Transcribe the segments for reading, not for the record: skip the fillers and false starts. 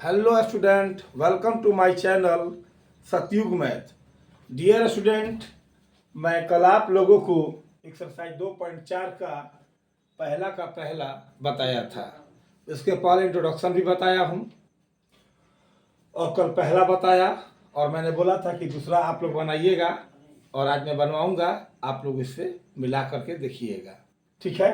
Hello student, welcome to my channel Satyug math. Dear student, मैं कल आप लोगों को एक्सरसाइज 2.4 का पहला बताया था। इसके पहले इंट्रोडक्शन भी बताया हूँ और कल पहला बताया और मैंने बोला था कि दूसरा आप लोग बनाइएगा और आज मैं बनवाऊंगा, आप लोग इससे मिला करके देखिएगा। ठीक है,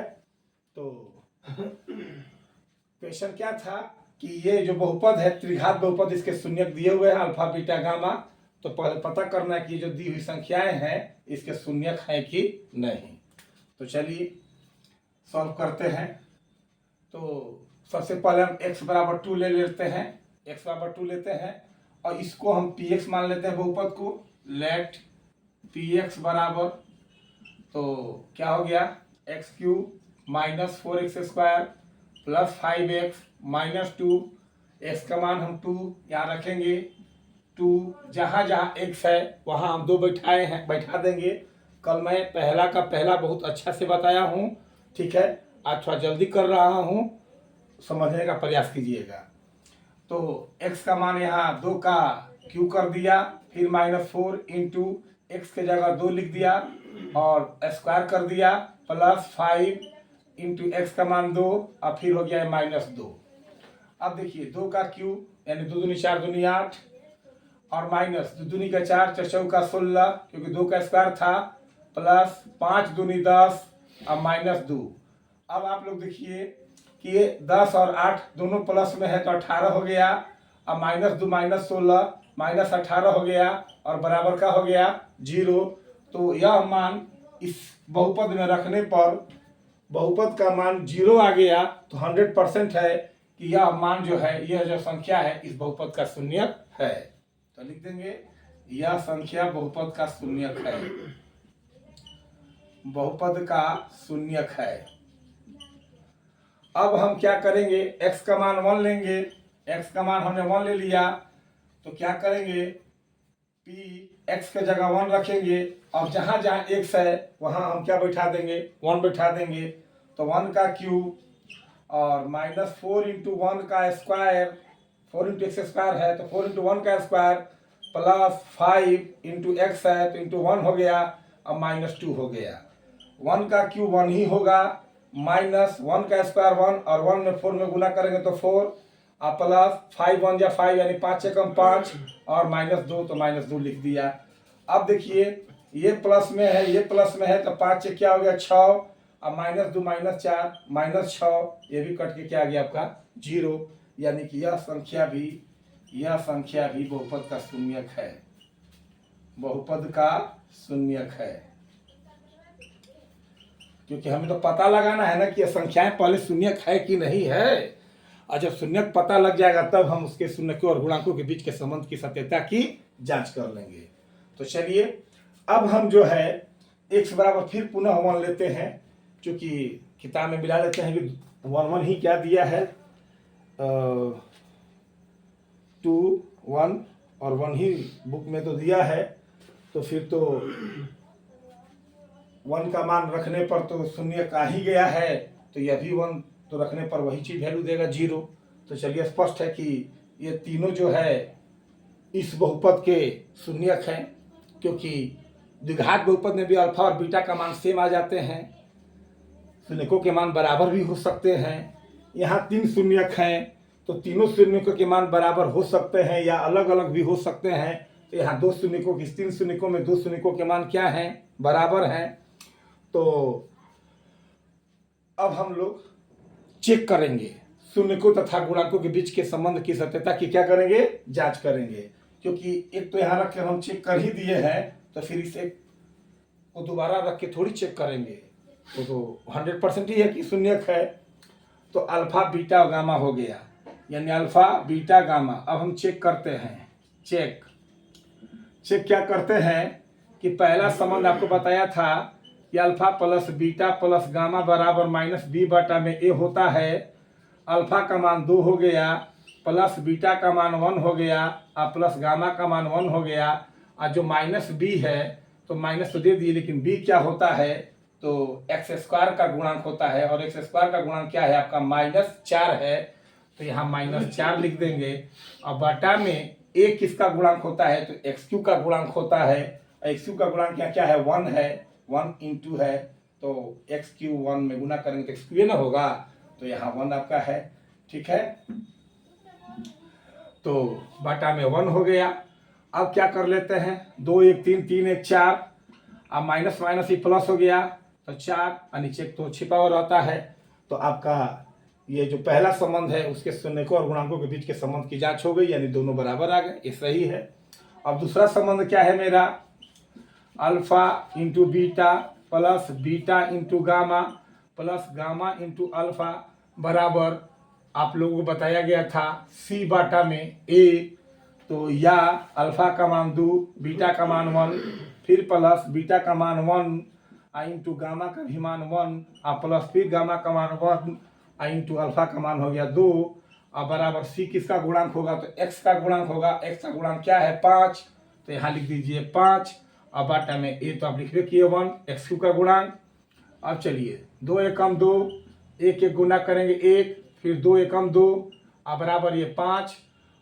तो क्वेश्चन क्या था कि ये जो बहुपद है त्रिघात बहुपद, इसके शून्यक दिए हुए हैं अल्फा बीटा गामा। तो पहले पता करना है कि जो दी हुई संख्याएं हैं इसके शून्यक हैं कि नहीं। तो चलिए सॉल्व करते हैं। तो सबसे पहले हम x बराबर 2 ले लेते हैं, x बराबर 2 लेते हैं और इसको हम px मान लेते हैं बहुपद को। लेट px बराबर, तो क्या हो गया, x cube minus 4x² plus 5x minus 2। X का मान हम 2 यहाँ रखेंगे। 2 जहाँ जहाँ x है वहाँ हम 2 बैठा देंगे। कल मैं पहला का पहला बहुत अच्छा से बताया हूँ। ठीक है, आज थोड़ा जल्दी कर रहा हूँ, समझने का प्रयास कीजिएगा। तो x का मान यहाँ 2 का क्यू कर दिया, फिर -4 इंटू एक्स के जगह 2 लिख दिया और स्क्वायर कर दिया, प्लस 5 इंटू एक्स का मान 2 और फिर हो गया -2। अब देखिए 2 का क्यूब यानी 2 दूनी 4 दूनी 8 और माइनस 2 दूनी का 4 4 चौका 16 क्योंकि 2 का स्क्वायर था, प्लस 5 दूनी 10 और -2। अब आप लोग देखिए कि ये 10 और 8 दोनों प्लस में है तो 18 हो गया और -2 -16 -18 हो गया और बराबर का हो गया 0। तो यह मान इस बहुपद में रखने पर बहुपद का मान 0 आ गया। तो 100% है कि यह मान जो है, यह जो संख्या है इस बहुपद का शून्यक है। तो लिख देंगे यह संख्या बहुपद का शून्यक है, बहुपद का शून्यक है। अब हम क्या करेंगे, x का मान 1 लेंगे। x का मान हमने 1 ले लिया तो क्या करेंगे, p x के जगह 1 रखेंगे और जहां जहां x है वहां हम क्या बैठा देंगे, 1 बैठा देंगे। तो 1 का क्यूब और -4 इंटू 1 का स्क्वायर, 4 इंटू एक्स स्क्वायर है तो 4 इंटू 1 का स्क्वायर प्लस 5 इंटू एक्स है तो इंटू 1 हो गया और -2 हो गया। 1 का क्यूब 1 ही होगा, -1 का स्क्वायर 1 और 1 में 4 में गुना करेंगे तो 4 और प्लस 5 1 या 5 यानी 5 से कम 5 और -2 तो -2 लिख दिया। अब देखिए ये प्लस में है, ये प्लस में है तो 5 से क्या हो गया 6 और -2 -4 -6, ये भी कट के क्या आ गया आपका 0। यानी कि यह संख्या भी बहुपद का शून्यक है, बहुपद का शून्यक है। क्योंकि हमें तो पता लगाना है ना कि यह संख्याएं पहले शून्यक है कि नहीं है, और जब शून्यक पता लग जाएगा तब हम उसके शून्यकों और गुणांकों के बीच के संबंध की सत्यता की जांच कर लेंगे। तो चलिए अब हम जो है x बराबर फिर पुनः 1 लेते हैं, क्योंकि किताब में मिला लेते हैं कि 1 ही क्या दिया है, 2 1 और 1 ही बुक में तो दिया है। तो फिर तो 1 का मान रखने पर तो शून्य का ही गया है, तो यह भी 1 तो रखने पर वही चीज वैल्यू देगा 0। तो चलिए स्पष्ट है कि ये तीनों जो है इस बहुपद के शून्यक हैं, क्योंकि द्विघात बहुपद में भी अल्फा और बीटा का मान सेम आ जाते हैं, शून्यकों के मान बराबर भी हो सकते हैं। यहाँ 3 शून्यक हैं तो तीनों शून्यकों के मान बराबर हो सकते हैं या अलग अलग भी हो सकते हैं। तो यहाँ 2 शून्यकों की 3 शून्यकों में 2 शून्यकों के मान क्या हैं, बराबर हैं। तो अब हम लोग चेक करेंगे शून्यकों तथा गुणांकों के बीच के संबंध की सत्यता की क्या करेंगे, जांच करेंगे। क्योंकि एक तो यहाँ रख के हम चेक कर ही दिए हैं तो फिर इसे को दोबारा रख के थोड़ी चेक करेंगे। तो 100% ही है कि शून्यक है। तो अल्फा बीटा गामा हो गया, यानी अल्फा बीटा गामा। अब हम चेक करते हैं, चेक क्या करते हैं कि पहला संबंध आपको बताया था कि alpha plus beta plus gamma बराबर -b/a होता है। अल्फा का मान 2 हो गया, प्लस बीटा का मान 1 हो गया और प्लस गामा का मान 1 हो गया। और जो -b है तो माइनस तो दे दिए, लेकिन b क्या होता है, तो x² का गुणांक होता है और x² का गुणांक क्या है आपका -4 है। तो यहाँ -4 लिख देंगे। और बटा में a किसका गुणांक होता है, तो x³ का गुणांक होता है। x³ का गुणांक यहाँ क्या है, 1 है, 1 इंटू है, तो x³ 1 में गुना करेंगे तो x³ ना होगा, तो यहाँ 1 आपका है। ठीक है, तो बटा में 1 हो गया। अब क्या कर लेते हैं, 2 1 3 3 1 4, अब माइनस माइनस ही प्लस हो गया, तो 4 और नीचे तो छिपा हुआ रहता है। तो आपका ये जो पहला संबंध है उसके शून्यकों और गुणांकों के बीच के संबंध की जांच हो गई, यानी दोनों बराबर आ गए, ये सही है। अब दूसरा संबंध क्या है मेरा, alpha into beta plus beta into gamma plus gamma into alpha बराबर, आप लोगों को बताया गया था सी बाटा में ए, तो या अल्फा का मान 2, बीटा का मान 1, फिर प्लस बीटा का मान 1 इंटू गामा का भी मान 1 प्लस फिर गामा का मान 1 इंटू अल्फा का मान हो गया 2, और बराबर सी किसका गुणांक होगा, तो एक्स का गुणांक होगा। एक्स का गुणांक क्या है, 5, तो यहाँ लिख दीजिए 5, और बाटा में ए तो आप लिख रखिए 1, x³ का गुणांक। अब चलिए 2 एकम 2, 1 1 गुना करेंगे 1, फिर 2 एकम 2, अब बराबर ये 5,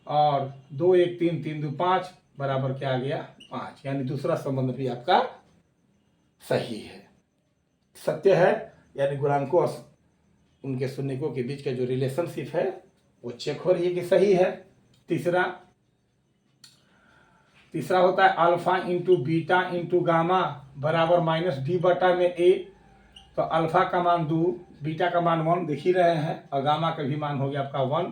और 2 1 3 3 2 5 बराबर क्या आ गया 5, यानी दूसरा संबंध भी आपका सही है, सत्य है, यानी गुणांकों और उनके शून्यकों के बीच का जो रिलेशनशिप है वो चेक हो रही है कि सही है। तीसरा होता है alpha into beta into gamma बराबर -b बटा में a, तो अल्फा का मान 2, बीटा का मान 1 देख ही रहे हैं, और गामा का भी मान हो गया आपका 1,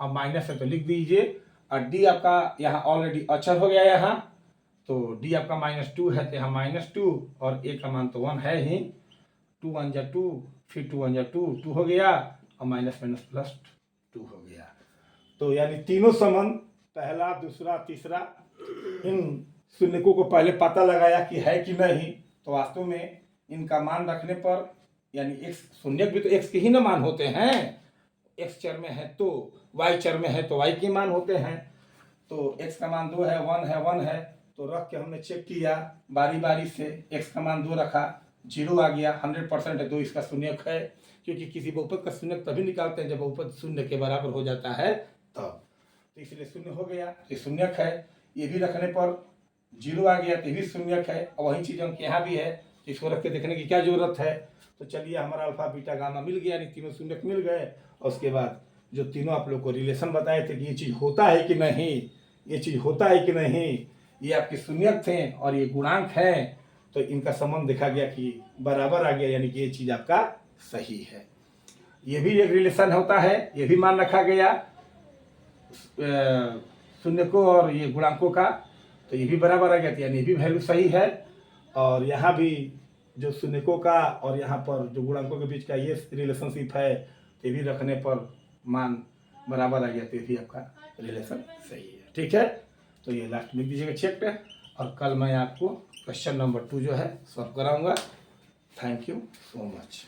और माइनस है तो लिख दीजिए। और d आपका यहाँ ऑलरेडी अचर हो गया यहाँ, तो d आपका -2 है, तो यहाँ -2, और a का मान तो 1 है ही, 2 1 जा 2, फिर 2 1 जा 2, 2 हो गया, और माइनस माइनस प्लस 2 हो गया। तो यानी तीनों संबंध, पहला दूसरा तीसरा, इन शून्यकों को पहले पता लगाया कि है कि नहीं, तो वास्तव में इनका मान रखने पर, यानी x शून्यक भी तो x के ही ना मान होते हैं, x चर में है तो y चर में है तो y के मान होते हैं। तो x का मान 2 है, 1 है, 1 है, तो रख के हमने चेक किया बारी बारी से, x का मान 2 रखा, 0 आ गया, 100% है, 2 इसका शून्यक है, क्योंकि किसी बहुपद का शून्यक तभी निकालते हैं जब बहुपद 0 के बराबर हो जाता है तब, तो इसलिए 0 हो गया, ये शून्यक है। ये भी रखने पर 0 आ गया, तो ये भी शून्यक है, और वही चीज़ हम यहाँ भी है, इसको रख के देखने की क्या जरूरत है। तो चलिए हमारा अल्फा बीटा गामा मिल गया, यानी तीनों शून्यक मिल गए, और उसके बाद जो तीनों आप लोग को रिलेशन बताए थे कि ये चीज़ होता है कि नहीं, ये चीज़ होता है कि नहीं, ये आपके शून्यक थे और ये गुणांक हैं, तो इनका संबंध देखा गया कि बराबर आ गया, यानी कि ये चीज़ आपका सही है। ये भी एक रिलेशन होता है, ये भी मान रखा गया शून्यकों और ये गुणांकों का, तो ये भी बराबर आ गया, यानी ये भी वैल्यू सही है। और यहाँ भी जो शून्यकों का और यहाँ पर जो गुणांकों के बीच का ये रिलेशनशिप है, तो ये भी रखने पर मान बराबर आ गया, तो ये भी आपका रिलेशन सही है। ठीक है, तो ये लास्ट लिख दीजिएगा चेक पे, और कल मैं आपको क्वेश्चन नंबर 2 जो है सॉल्व कराऊंगा। Thank you so much.